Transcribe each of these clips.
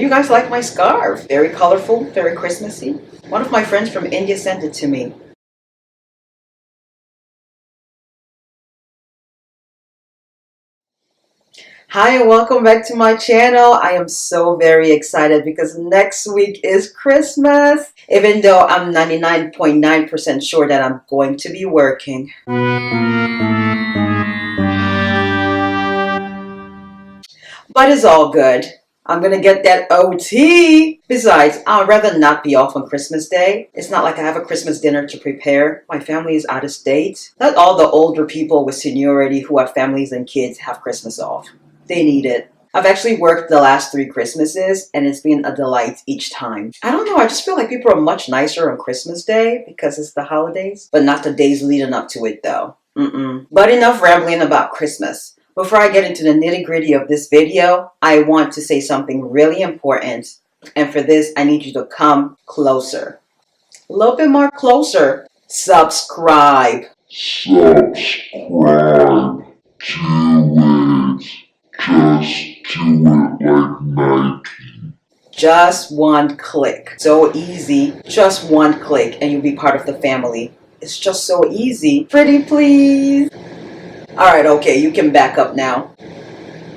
you guys like my scarf? Very colorful, very Christmassy. One of my friends from India sent it to me. Hi and welcome back to my channel. I am so very excited because next week is Christmas. Even though I'm 99.9% sure that I'm going to be working. But it's all good. I'm gonna get that OT. Besides, I'd rather not be off on Christmas Day. It's not like I have a Christmas dinner to prepare. My family is out of state. Not all the older people with seniority who have families and kids have Christmas off. They need it. I've actually worked the last 3 Christmases and it's been a delight each time. I don't know, I just feel like people are much nicer on Christmas Day because it's the holidays, but not the days leading up to it though. But enough rambling about Christmas. Before I get into the nitty-gritty of this video, I want to say something really important. And for this, I need you to come closer. A little bit more closer. Subscribe. Subscribe to it. Just do it like Nike. Just one click. So easy. Just one click and you'll be part of the family. It's just so easy. Pretty please. Alright, okay, you can back up now.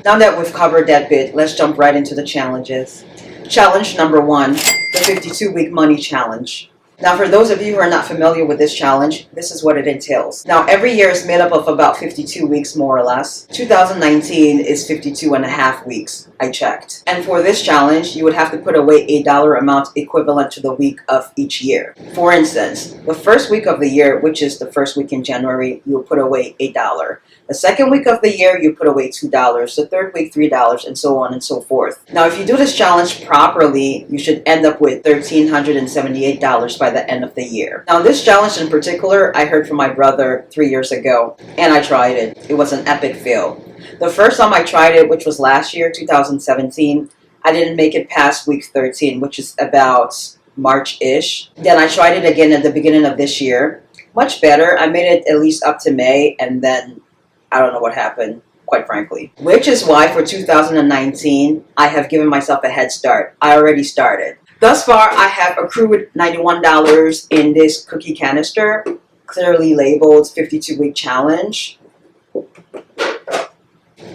Now that we've covered that bit, let's jump right into the challenges. Challenge number 1, the 52-week money challenge. Now, for those of you who are not familiar with this challenge, this is what it entails. Now, every year is made up of about 52 weeks, more or less. 2019 is 52 and a half weeks, I checked. And for this challenge, you would have to put away a dollar amount equivalent to the week of each year. For instance, the first week of the year, which is the first week in January, you will put away $1. The second week of the year, you put away $2. The third week, $3, and so on and so forth. Now, if you do this challenge properly, you should end up with $1,378 by the end of the year. Now, this challenge in particular, I heard from my brother 3 years ago, and I tried it. It was an epic fail. The first time I tried it, which was last year, 2017, I didn't make it past week 13, which is about March-ish. Then I tried it again at the beginning of this year. Much better. I made it at least up to May, and then I don't know what happened, quite frankly. Which is why for 2019, I have given myself a head start. I already started. Thus far, I have accrued $91 in this cookie canister, clearly labeled 52-week challenge.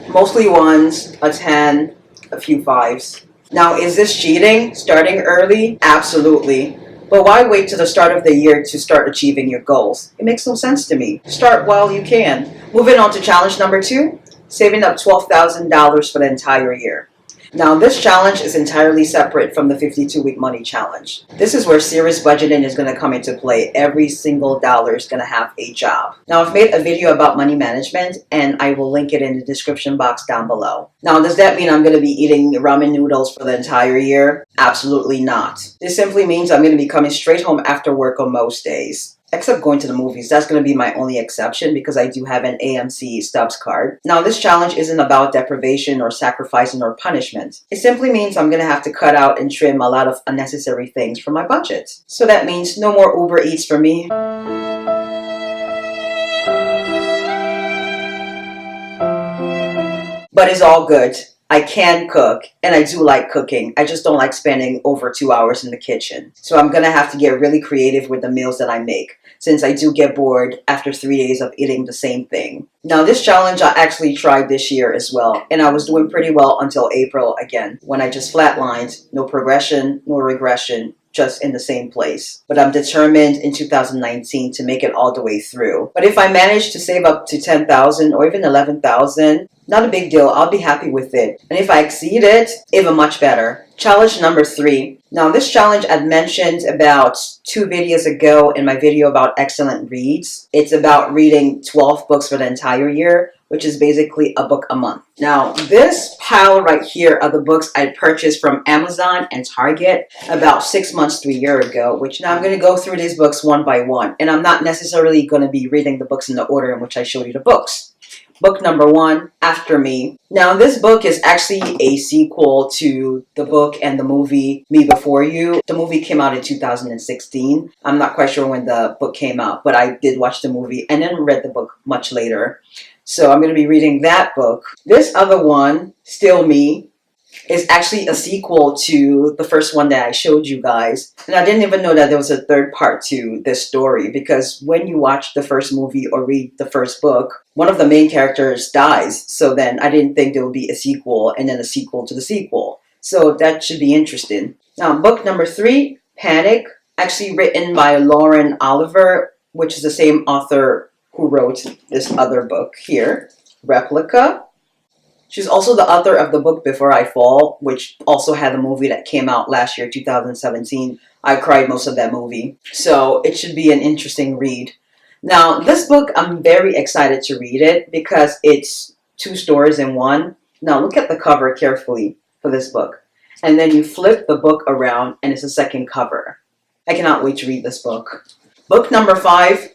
Mostly 1s, a 10, a few 5s. Now, is this cheating? Starting early? Absolutely. But why wait to the start of the year to start achieving your goals? It makes no sense to me. Start while you can. Moving on to challenge number 2, saving up $12,000 for the entire year. Now, this challenge is entirely separate from the 52-week money challenge. This is where serious budgeting is going to come into play. Every single dollar is going to have a job. Now, I've made a video about money management, and I will link it in the description box down below. Now, does that mean I'm going to be eating ramen noodles for the entire year? Absolutely not. This simply means I'm going to be coming straight home after work on most days. Except going to the movies. That's going to be my only exception because I do have an AMC Stubs card. Now, this challenge isn't about deprivation or sacrificing or punishment. It simply means I'm going to have to cut out and trim a lot of unnecessary things from my budget. So that means no more Uber Eats for me. But it's all good. I can cook, and I do like cooking. I just don't like spending over 2 hours in the kitchen. So I'm gonna have to get really creative with the meals that I make, since I do get bored after 3 days of eating the same thing. Now, this challenge I actually tried this year as well, and I was doing pretty well until April again, when I just flatlined. No progression, no regression, just in the same place. But I'm determined in 2019 to make it all the way through. But if I manage to save up to $10,000 or even $11,000, not a big deal. I'll be happy with it. And if I exceed it, even much better. Challenge number 3. Now, this challenge I'd mentioned about 2 videos ago in my video about excellent reads. It's about reading 12 books for the entire year, which is basically a book a month. Now, this pile right here are the books I purchased from Amazon and Target about 6 months to a year ago, which now I'm going to go through these books one by one. And I'm not necessarily going to be reading the books in the order in which I showed you the books. Book number 1, After Me. Now, this book is actually a sequel to the book and the movie Me Before You. The movie came out in 2016. I'm not quite sure when the book came out, but I did watch the movie and then read the book much later. So I'm going to be reading that book. This other one, Still Me, It's actually a sequel to the first one that I showed you guys. And I didn't even know that there was a third part to this story, because when you watch the first movie or read the first book, one of the main characters dies. So then I didn't think there would be a sequel and then a sequel to the sequel. So that should be interesting. Now, book number 3, Panic, actually written by Lauren Oliver, which is the same author who wrote this other book here, Replica. She's also the author of the book Before I Fall, which also had a movie that came out last year, 2017. I cried most of that movie. So it should be an interesting read. Now, this book, I'm very excited to read it because it's 2 stories in one. Now, look at the cover carefully for this book. And then you flip the book around and it's a second cover. I cannot wait to read this book. Book number 5,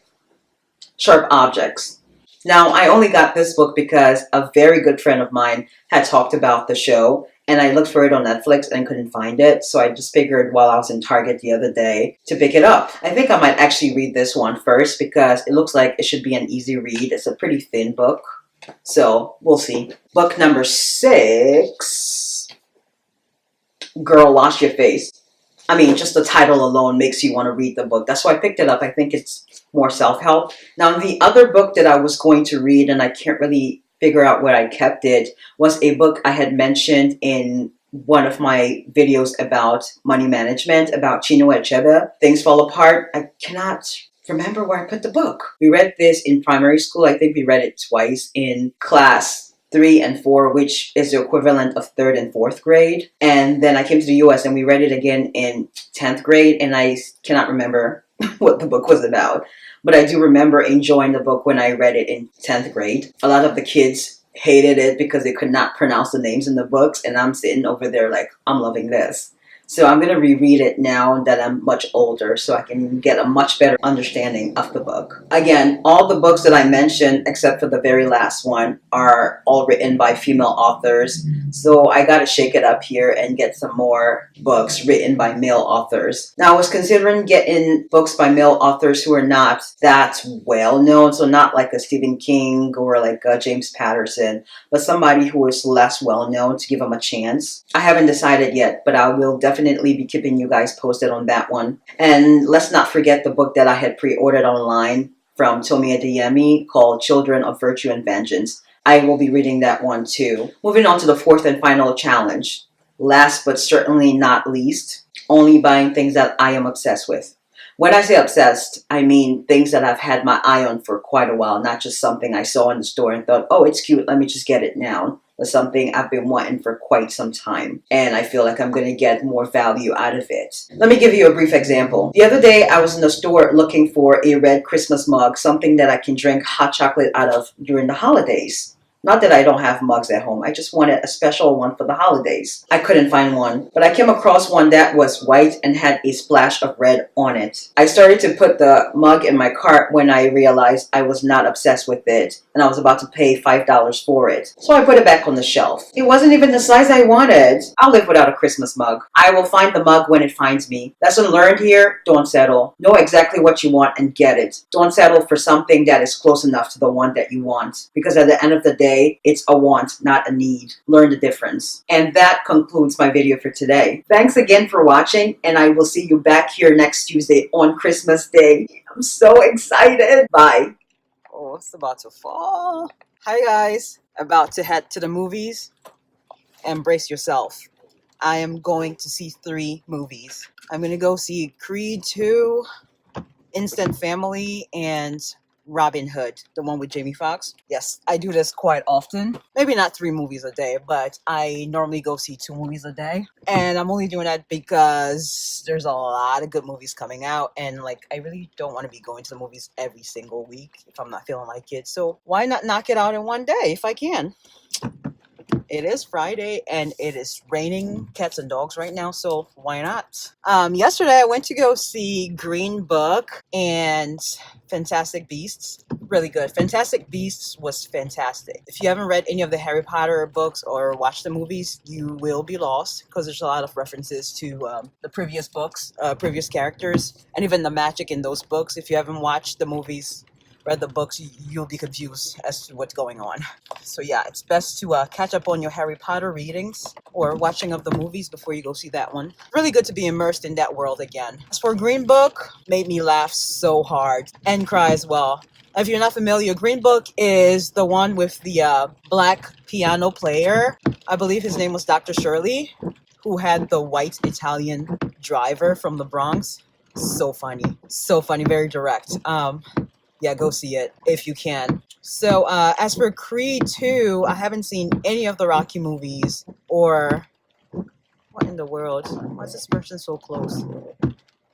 Sharp Objects. Now, I only got this book because a very good friend of mine had talked about the show, and I looked for it on Netflix and couldn't find it, so I just figured while I was in Target the other day to pick it up. I think I might actually read this one first because it looks like it should be an easy read. It's a pretty thin book, so we'll see. Book number 6, Girl, Wash Your Face. I mean, just the title alone makes you want to read the book. That's why I picked it up. I think it's more self-help. Now, the other book that I was going to read, and I can't really figure out where I kept it, was a book I had mentioned in one of my videos about money management, about Chinua Achebe, Things Fall Apart. I cannot remember where I put the book. We read this in primary school. I think we read it twice in class 3 and 4, which is the equivalent of 3rd and 4th grade. And then I came to the US and we read it again in 10th grade, and I cannot remember what the book was about. But I do remember enjoying the book when I read it in 10th grade. A lot of the kids hated it because they could not pronounce the names in the books, and I'm sitting over there like, I'm loving this. So I'm going to reread it now that I'm much older so I can get a much better understanding of the book. Again, all the books that I mentioned, except for the very last one, are all written by female authors. So I got to shake it up here and get some more books written by male authors. Now, I was considering getting books by male authors who are not that well known. So not like a Stephen King or like a James Patterson, but somebody who is less well known to give them a chance. I haven't decided yet, but I will definitely be keeping you guys posted on that one. And let's not forget the book that I had pre-ordered online from Tomi Adeyemi called Children of Virtue and Vengeance. I will be reading that one too. Moving on to the 4th and final challenge. Last but certainly not least, only buying things that I am obsessed with. When I say obsessed, I mean things that I've had my eye on for quite a while, not just something I saw in the store and thought, oh, it's cute, let me just get it now. But something I've been wanting for quite some time, and I feel like I'm going to get more value out of it. Let me give you a brief example. The other day, I was in the store looking for a red Christmas mug, something that I can drink hot chocolate out of during the holidays. Not that I don't have mugs at home. I just wanted a special one for the holidays. I couldn't find one, but I came across one that was white and had a splash of red on it. I started to put the mug in my cart when I realized I was not obsessed with it, and I was about to pay $5 for it. So I put it back on the shelf. It wasn't even the size I wanted. I'll live without a Christmas mug. I will find the mug when it finds me. Lesson learned here, don't settle. Know exactly what you want and get it. Don't settle for something that is close enough to the one that you want, because at the end of the day, it's a want, not a need. Learn the difference. And that concludes my video for today. Thanks again for watching, and I will see you back here next Tuesday on Christmas Day. I'm so excited. Bye. Oh, it's about to fall. Hi guys. About to head to the movies. Embrace yourself. I am going to see 3 movies. I'm going to go see Creed 2, Instant Family, and Robin Hood, the one with Jamie Foxx. Yes, I do this quite often. Maybe not 3 movies a day, but I normally go see 2 movies a day. And I'm only doing that because there's a lot of good movies coming out, and like I really don't want to be going to the movies every single week if I'm not feeling like it. So why not knock it out in one day if I can? It is Friday and it is raining cats and dogs right now, so why not? Yesterday I went to go see Green Book and Fantastic Beasts. Really good. Fantastic Beasts was fantastic. If you haven't read any of the Harry Potter books or watched the movies, you will be lost because there's a lot of references to the previous books, previous characters, and even the magic in those books. If you haven't watched the movies, read the books, you'll be confused as to what's going on. So yeah, it's best to catch up on your Harry Potter readings or watching of the movies before you go see that one. Really good to be immersed in that world again. As for Green Book, made me laugh so hard and cry as well. If you're not familiar, Green Book is the one with the black piano player. I believe his name was Dr. Shirley, who had the white Italian driver from the Bronx. So funny, very direct. Yeah, go see it if you can. So as for Creed 2, I haven't seen any of the Rocky movies. Or what in the world? Why is this person so close?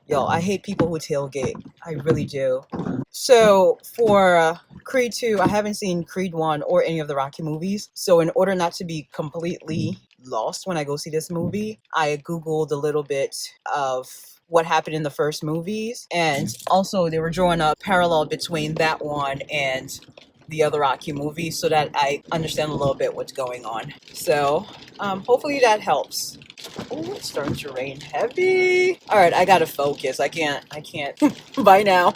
Yo, I hate people who tailgate. I really do. So for Creed 2, I haven't seen Creed 1 or any of the Rocky movies. So in order not to be completely lost when I go see this movie, I Googled a little bit of what happened in the first movies. And also they were drawing a parallel between that one and the other Rocky movie so that I understand a little bit what's going on. So hopefully that helps. Oh, it's starting to rain heavy. All right, I gotta focus. I can't. Bye now.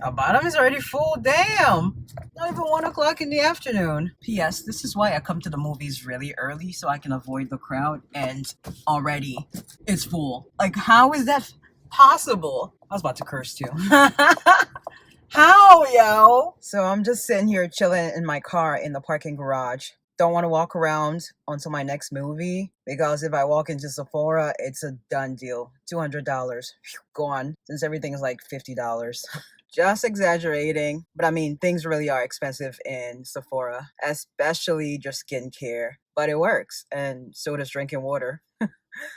Our bottom is already full. Damn. Not even 1 o'clock in the afternoon. P.S. This is why I come to the movies really early so I can avoid the crowd. And already it's full. Like, how is that possible? I was about to curse too. How, yo? So I'm just sitting here chilling in my car in the parking garage. Don't want to walk around until my next movie because if I walk into Sephora, it's a done deal. $200. Gone. Since everything is like $50. Just exaggerating. But I mean, things really are expensive in Sephora, especially just skincare. But it works. And so does drinking water.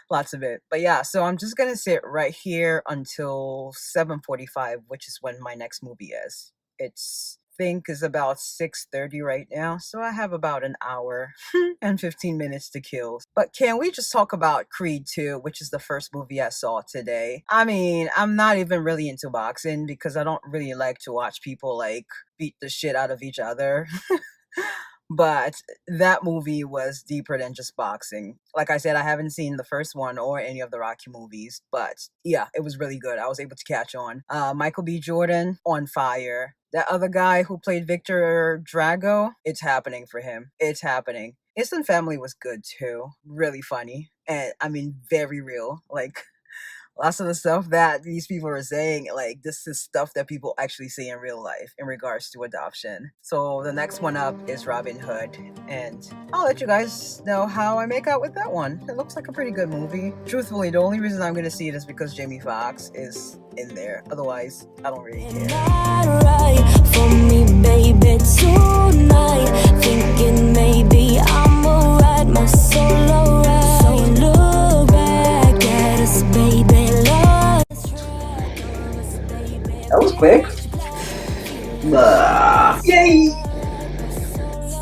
Lots of it. But yeah, so I'm just gonna sit right here until 7:45, which is when my next movie is. It's think is about 6:30 right now, so I have about an hour and 15 minutes to kill. But can we just talk about Creed 2, which is the first movie I saw today? I mean, I'm not even really into boxing because I don't really like to watch people like beat the shit out of each other. But that movie was deeper than just boxing. Like I said, I haven't seen the first one or any of the Rocky movies, but yeah, it was really good. I was able to catch on. Michael B. Jordan, on fire. That other guy who played Victor Drago, it's happening for him. It's happening. Instant Family was good too. Really funny. And I mean, very real. Like, lots of the stuff that these people are saying, like, this is stuff that people actually see in real life in regards to adoption. So the next one up is Robin Hood, and I'll let you guys know how I make out with that one. It looks like a pretty good movie. Truthfully, the only reason I'm gonna see it is because Jamie Foxx is in there. Otherwise, I don't really care. Right for me, baby, tonight, thinking maybe I'ma ride my solo ride. So look back at us, baby. That was quick. Yay!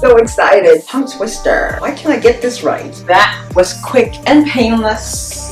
So excited. Tongue twister. Why can't I get this right? That was quick and painless.